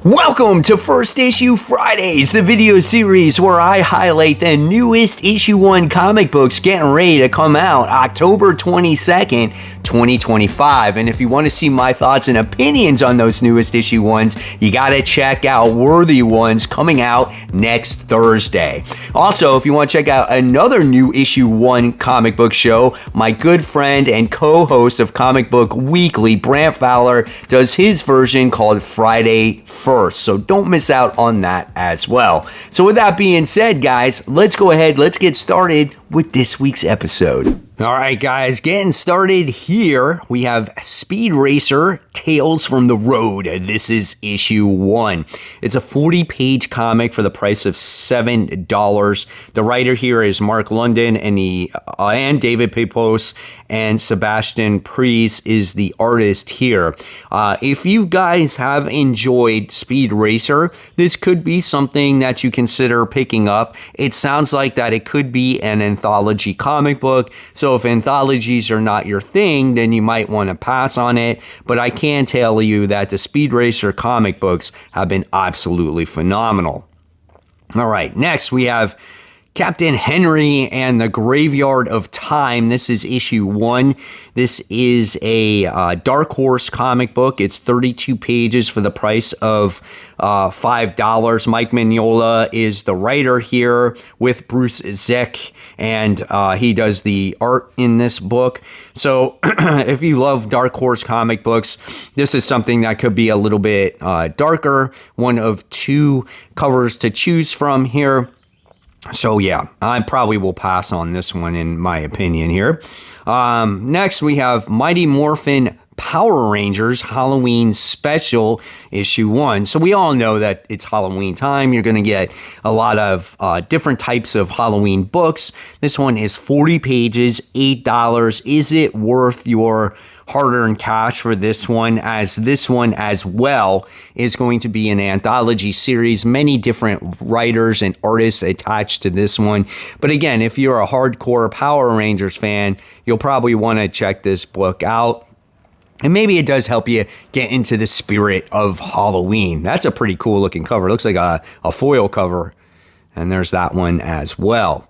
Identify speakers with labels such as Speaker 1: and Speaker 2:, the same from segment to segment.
Speaker 1: Welcome to First Issue Fridays, the video series where I highlight the newest issue 1 comic books getting ready to come out October 22nd, 2025. And if you want to see my thoughts and opinions on those newest issue 1s, you got to check out Worthy Ones coming out next Thursday. Also, if you want to check out another new issue 1 comic book show, my good friend and co-host of Comic Book Weekly, Brant Fowler, does his version called Friday First. So don't miss out on that as well. So with that being said, guys, let's go ahead, let's get started with this week's episode. All right, guys, getting started here, we have Speed Racer, Tales from the Road. This is issue 1. It's a 40-page comic for the price of $7. The writer here is Mark London, and David Pepose, and Sebastian Pries is the artist here. If you guys have enjoyed Speed Racer, this could be something that you consider picking up. It sounds like that it could be an anthology comic book, so if anthologies are not your thing, then you might want to pass on it, but I can tell you that the Speed Racer comic books have been absolutely phenomenal. All right, next we have Captain Henry and the Graveyard of Time. This is issue 1. This is a Dark Horse comic book. It's 32 pages for the price of $5. Mike Mignola is the writer here with Bruce Zeck, and he does the art in this book. So if you love Dark Horse comic books, this is something that could be a little bit darker. One of 2 covers to choose from here. So yeah, I probably will pass on this one in my opinion here. Next we have Mighty Morphin Power Rangers Halloween Special issue 1. So we all know that it's Halloween time. You're going to get a lot of different types of Halloween books. This one is 40 pages, $8. Is it worth your hard-earned cash for this one, as this one as well is going to be an anthology series, many different writers and artists attached to this one. But again, if you're a hardcore Power Rangers fan, you'll probably want to check this book out. And maybe it does help you get into the spirit of Halloween. That's a pretty cool looking cover. It looks like a foil cover. And there's that one as well.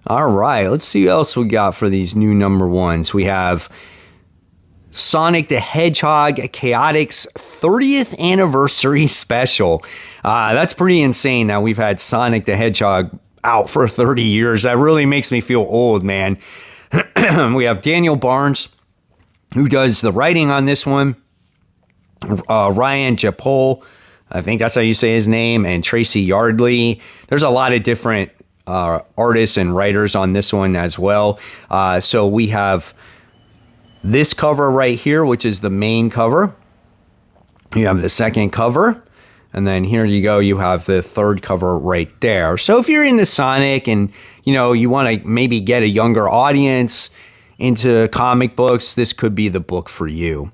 Speaker 1: All right, let's see what else we got for these new number 1s. We have Sonic the Hedgehog Chaotix 30th Anniversary Special. That's pretty insane that we've had Sonic the Hedgehog out for 30 years. That really makes me feel old, man. We have Daniel Barnes, who does the writing on this one. Ryan Japol, I think that's how you say his name, and Tracy Yardley. There's a lot of different artists and writers on this one as well. So we have this cover right here, which is the main cover. You have the second cover. And then here you go, you have the third cover right there. So if you're into Sonic and, you want to maybe get a younger audience into comic books, this could be the book for you.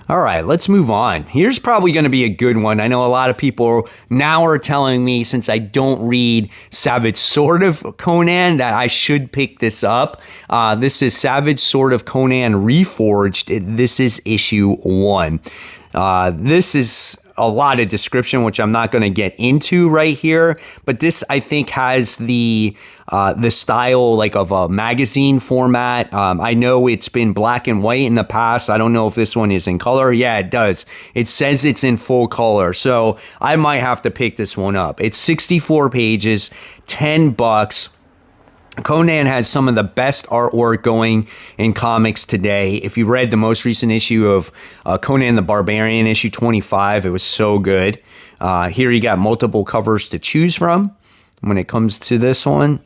Speaker 1: All right, let's move on. Here's probably going to be a good one. I know a lot of people now are telling me, since I don't read Savage Sword of Conan, that I should pick this up. This is Savage Sword of Conan Reforged. This is issue 1. This is a lot of description, which I'm not going to get into right here, but this, I think, has the style like of a magazine format. I know it's been black and white in the past. I don't know if this one is in color. Yeah, it does. It says it's in full color, so I might have to pick this one up. It's 64 pages, $10. Conan has some of the best artwork going in comics today. If you read the most recent issue of Conan the Barbarian, issue 25, it was so good. Here you got multiple covers to choose from when it comes to this one.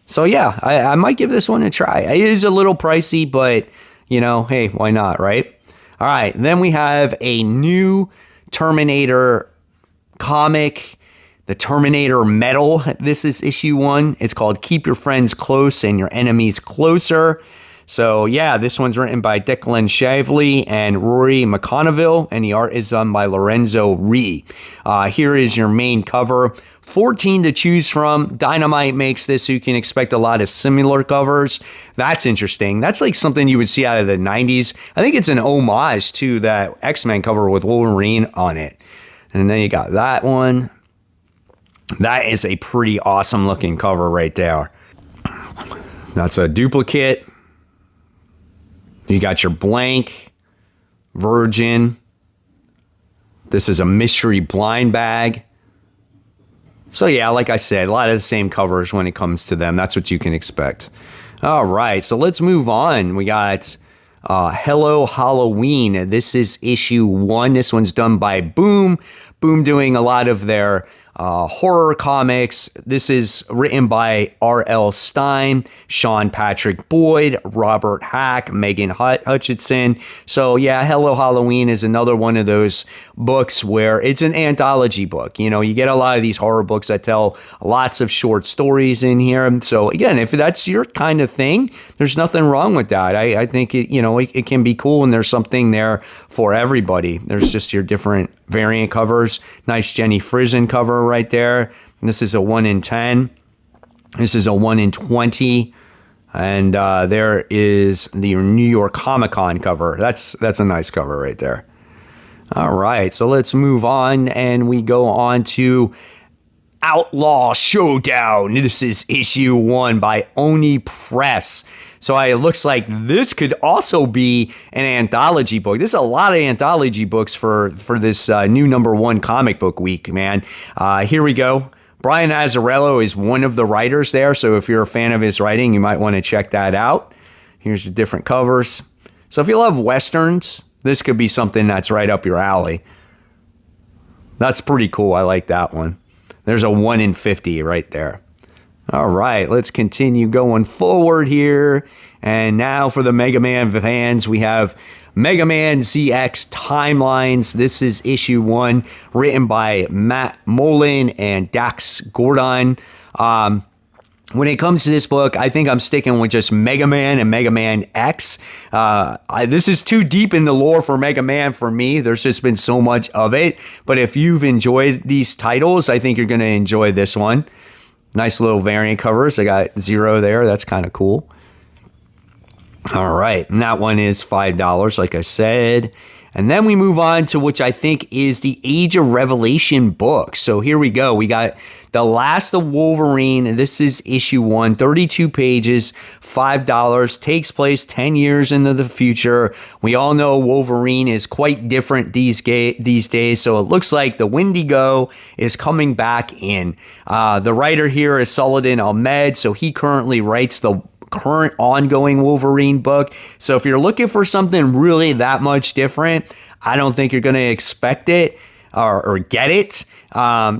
Speaker 1: So yeah, I might give this one a try. It is a little pricey, but hey, why not, right? All right, then we have a new Terminator comic, the Terminator Metal. This is issue 1. It's called Keep Your Friends Close and Your Enemies Closer. So yeah, this one's written by Declan Shavley and Rory McConneville, and the art is done by Lorenzo Ree. Here is your main cover. 14 to choose from. Dynamite makes this, so you can expect a lot of similar covers. That's interesting. That's like something you would see out of the 90s. I think it's an homage to that X-Men cover with Wolverine on it. And then you got that one. That is a pretty awesome looking cover right there. That's a duplicate. You got your blank, Virgin. This is a mystery blind bag. So yeah, like I said, a lot of the same covers when it comes to them. That's what you can expect. All right, so let's move on. We got Hello Halloween. This is issue 1. This one's done by Boom. Boom doing a lot of their horror comics. This is written by R.L. Stine, Sean Patrick Boyd, Robert Hack, Megan Hutchinson. So yeah, Hello Halloween is another one of those books where it's an anthology book. You know, you get a lot of these horror books that tell lots of short stories in here. So again, if that's your kind of thing, there's nothing wrong with that. I think it can be cool, and there's something there for everybody. There's just your different variant covers. Nice Jenny Frison cover right there. And this is a 1 in 10. This is a 1 in 20. And there is the New York Comic Con cover. That's a nice cover right there. All right, so let's move on, and we go on to Outlaw Showdown. This is issue 1 by Oni Press. So it looks like this could also be an anthology book. There's a lot of anthology books for this new #1 comic book week, man. Here we go. Brian Azzarello is one of the writers there, so if you're a fan of his writing, you might want to check that out. Here's the different covers. So if you love Westerns, this could be something that's right up your alley. That's pretty cool. I like that one. There's a 1 in 50 right there. All right, let's continue going forward here. And now for the Mega Man fans, we have Mega Man ZX Timelines. This is issue 1, written by Matt Mullen and Dax Gordon. When it comes to this book, I think I'm sticking with just Mega Man and Mega Man X. This is too deep in the lore for Mega Man for me. There's just been so much of it. But if you've enjoyed these titles, I think you're going to enjoy this one. Nice little variant covers. I got 0 there. That's kind of cool. All right. And that one is $5, like I said. And then we move on to which I think is the Age of Revelation book. So here we go. We got The Last of Wolverine. This is issue 1, 32 pages, $5. Takes place 10 years into the future. We all know Wolverine is quite different these days. So it looks like the Wendigo is coming back in. The writer here is Saladin Ahmed. So he currently writes the current ongoing Wolverine book. So if you're looking for something really that much different, I don't think you're going to expect it or get it.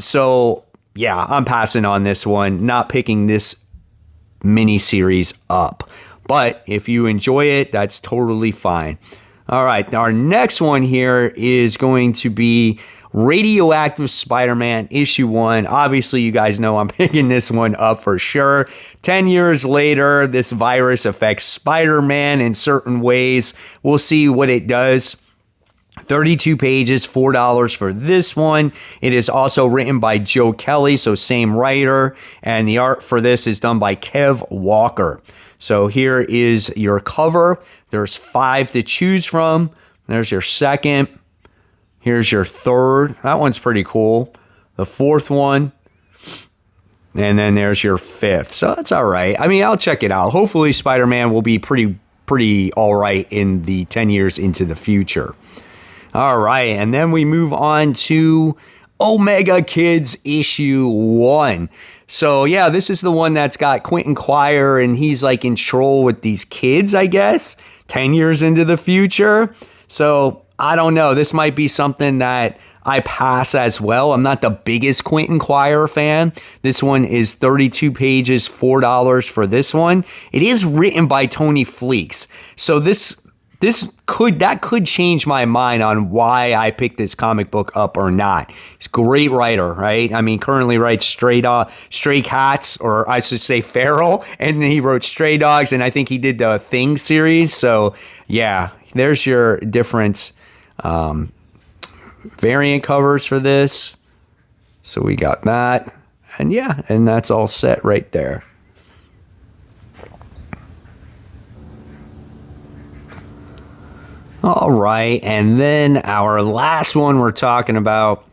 Speaker 1: So yeah, I'm passing on this one, not picking this mini series up. But if you enjoy it, that's totally fine. All right, our next one here is going to be Radioactive Spider-Man issue 1. Obviously, you guys know I'm picking this one up for sure. 10 years later, this virus affects Spider-Man in certain ways. We'll see what it does. 32 pages, $4 for this one. It is also written by Joe Kelly, so same writer. And the art for this is done by Kev Walker. So here is your cover. There's 5 to choose from. There's your second. Here's your third. That one's pretty cool. The fourth one. And then there's your 5th. So that's all right. I mean, I'll check it out. Hopefully Spider-Man will be pretty all right in the 10 years into the future. All right. And then we move on to Omega Kids issue 1. So yeah, this is the one that's got Quentin Quire, and he's like in troll with these kids, I guess, 10 years into the future. So I don't know. This might be something that I pass as well. I'm not the biggest Quentin Quire fan. This one is 32 pages, $4 for this one. It is written by Tony Fleeks. So that could change my mind on why I picked this comic book up or not. He's a great writer, right? I mean, currently writes Stray Cats, or I should say Feral, and then he wrote Stray Dogs, and I think he did the Thing series. So yeah, there's your different variant covers for this. So we got that, and yeah, and that's all set right there. All right, and then our last one we're talking about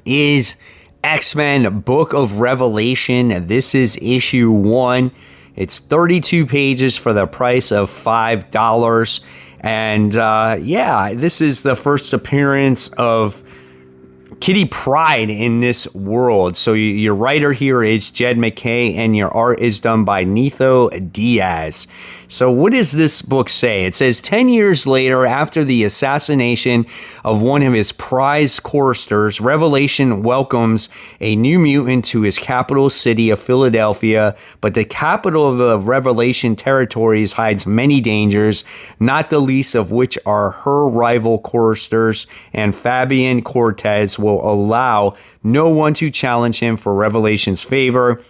Speaker 1: is X-Men Book of Revelation. This is issue 1. It's 32 pages for the price of $5. And yeah, this is the first appearance of Kitty Pryde in this world. So your writer here is Jed MacKay, and your art is done by Nitho Diaz. So what does this book say? It says 10 years later, after the assassination of one of his prized choristers, Revelation welcomes a new mutant to his capital city of Philadelphia, but the capital of the Revelation territories hides many dangers, not the least of which are her rival choristers, and Fabian Cortez will allow no one to challenge him for Revelation's favor.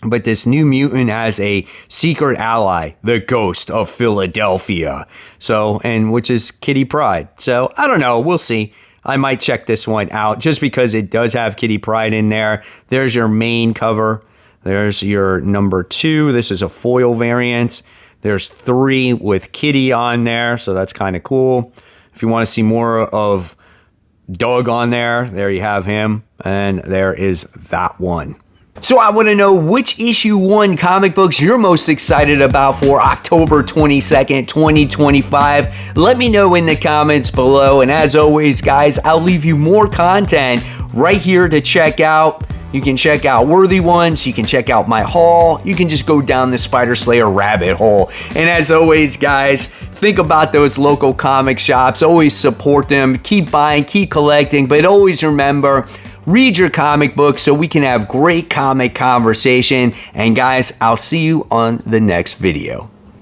Speaker 1: But this new mutant has a secret ally, the Ghost of Philadelphia. So, and which is Kitty Pryde. So, I don't know. We'll see. I might check this one out just because it does have Kitty Pryde in there. There's your main cover. There's your number 2. This is a foil variant. There's 3 with Kitty on there. So, that's kind of cool. If you want to see more of Doug on there, there you have him. And there is that one. So I want to know which issue 1 comic books you're most excited about for October 22nd, 2025. Let me know in the comments below. And as always, guys, I'll leave you more content right here to check out. You can check out Worthy Ones. You can check out my haul. You can just go down the Spider Slayer rabbit hole. And as always, guys, think about those local comic shops. Always support them. Keep buying, keep collecting. But always remember, read your comic book so we can have great comic conversation. And guys, I'll see you on the next video.